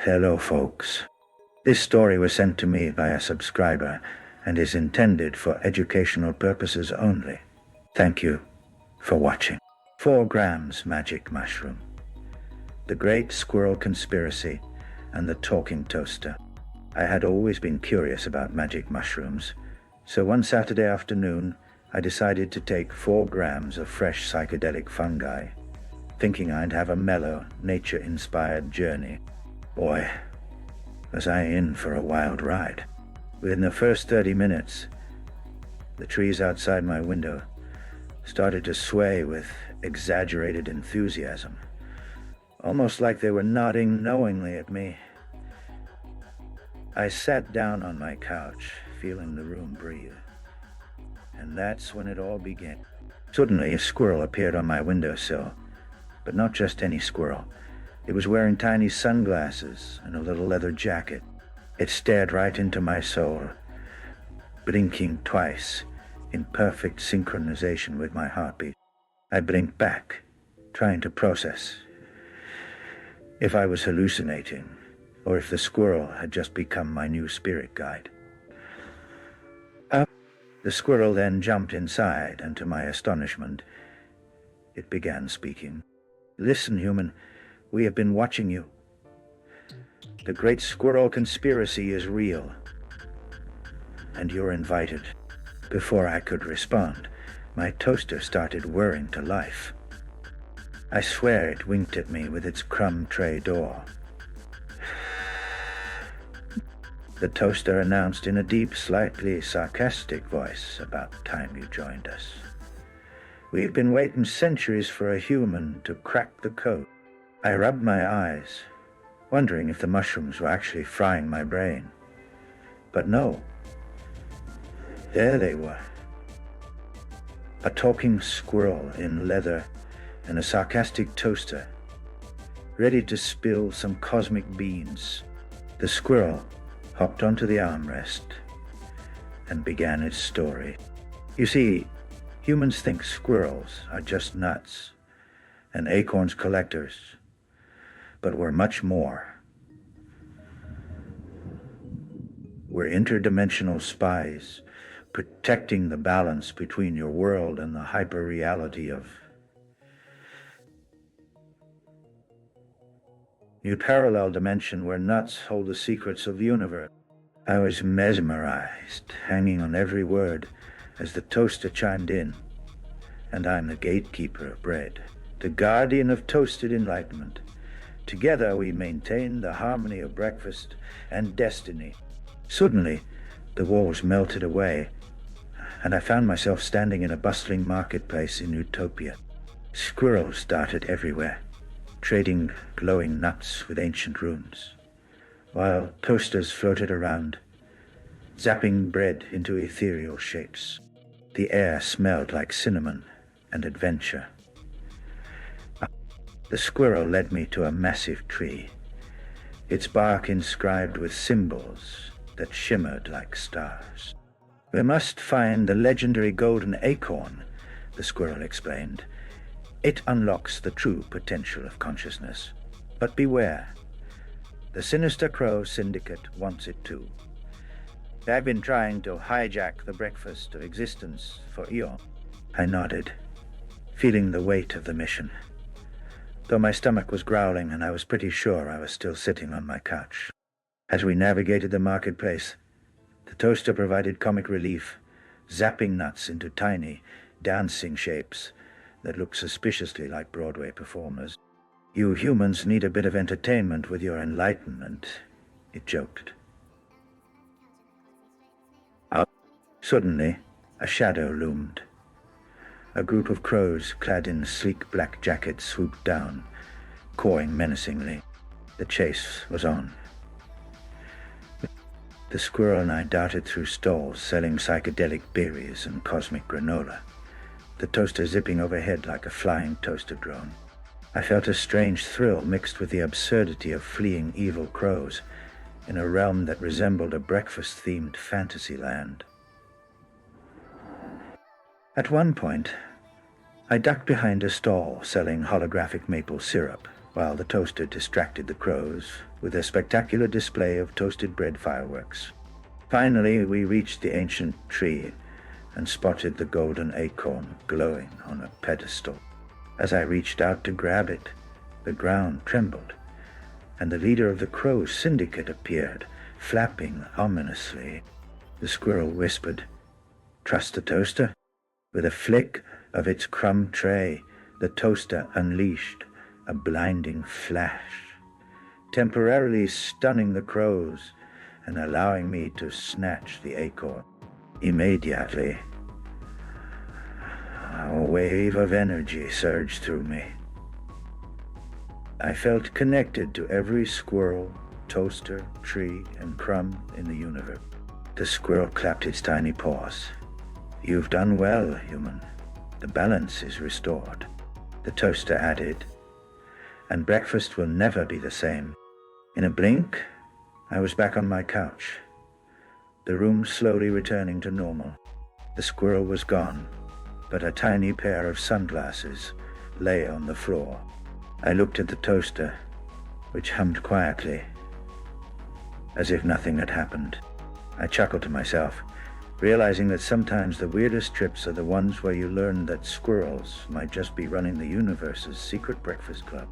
Hello, folks. This story was sent to me by a subscriber and is intended for educational purposes only. Thank you for watching. 4 grams magic mushroom. The Great Squirrel Conspiracy and the Talking Toaster. I had always been curious about magic mushrooms, so one Saturday afternoon I decided to take 4 grams of fresh psychedelic fungi, thinking I'd have a mellow, nature-inspired journey. Boy, was I in for a wild ride. Within the first 30 minutes, the trees outside my window started to sway with exaggerated enthusiasm, almost like they were nodding knowingly at me. I sat down on my couch, feeling the room breathe, and that's when it all began. Suddenly, a squirrel appeared on my windowsill, but not just any squirrel. It was wearing tiny sunglasses and a little leather jacket. It stared right into my soul, blinking twice in perfect synchronization with my heartbeat. I blinked back, trying to process if I was hallucinating or if the squirrel had just become my new spirit guide. The squirrel then jumped inside, and to my astonishment, it began speaking. "Listen, human. We have been watching you. The Great Squirrel Conspiracy is real, and you're invited." Before I could respond, my toaster started whirring to life. I swear it winked at me with its crumb tray door. The toaster announced in a deep, slightly sarcastic voice, "About time you joined us. We've been waiting centuries for a human to crack the code." I rubbed my eyes, wondering if the mushrooms were actually frying my brain. But no. There they were. A talking squirrel in leather and a sarcastic toaster, ready to spill some cosmic beans. The squirrel hopped onto the armrest and began its story. You see, humans think squirrels are just nuts and acorns collectors, but we're much more. We're interdimensional spies, protecting the balance between your world and the hyper-reality of your parallel dimension where nuts hold the secrets of the universe. I was mesmerized, hanging on every word as the toaster chimed in. And I'm the gatekeeper of bread, the guardian of toasted enlightenment. Together we maintain the harmony of breakfast and destiny. Suddenly, the walls melted away, and I found myself standing in a bustling marketplace in Utopia. Squirrels darted everywhere, trading glowing nuts with ancient runes, while toasters floated around, zapping bread into ethereal shapes. The air smelled like cinnamon and adventure. The squirrel led me to a massive tree, its bark inscribed with symbols that shimmered like stars. "We must find the legendary golden acorn," the squirrel explained. "It unlocks the true potential of consciousness. But beware, the Sinister Crow Syndicate wants it too. They've been trying to hijack the breakfast of existence for eons." I nodded, feeling the weight of the mission, though my stomach was growling and I was pretty sure I was still sitting on my couch. As we navigated the marketplace, the toaster provided comic relief, zapping nuts into tiny, dancing shapes that looked suspiciously like Broadway performers. "You humans need a bit of entertainment with your enlightenment," it joked. Suddenly, a shadow loomed. A group of crows clad in sleek black jackets swooped down, cawing menacingly. The chase was on. The squirrel and I darted through stalls selling psychedelic berries and cosmic granola, the toaster zipping overhead like a flying toaster drone. I felt a strange thrill mixed with the absurdity of fleeing evil crows in a realm that resembled a breakfast-themed fantasy land. At one point, I ducked behind a stall selling holographic maple syrup while the toaster distracted the crows with a spectacular display of toasted bread fireworks. Finally, we reached the ancient tree and spotted the golden acorn glowing on a pedestal. As I reached out to grab it, the ground trembled, and the leader of the crow syndicate appeared, flapping ominously. The squirrel whispered, "Trust the toaster." With a flick of its crumb tray, the toaster unleashed a blinding flash, temporarily stunning the crows and allowing me to snatch the acorn. Immediately, a wave of energy surged through me. I felt connected to every squirrel, toaster, tree, and crumb in the universe. The squirrel clapped its tiny paws. "You've done well, human. The balance is restored," the toaster added, "and breakfast will never be the same." In a blink, I was back on my couch, the room slowly returning to normal. The squirrel was gone, but a tiny pair of sunglasses lay on the floor. I looked at the toaster, which hummed quietly, as if nothing had happened. I chuckled to myself, realizing that sometimes the weirdest trips are the ones where you learn that squirrels might just be running the universe's secret breakfast club.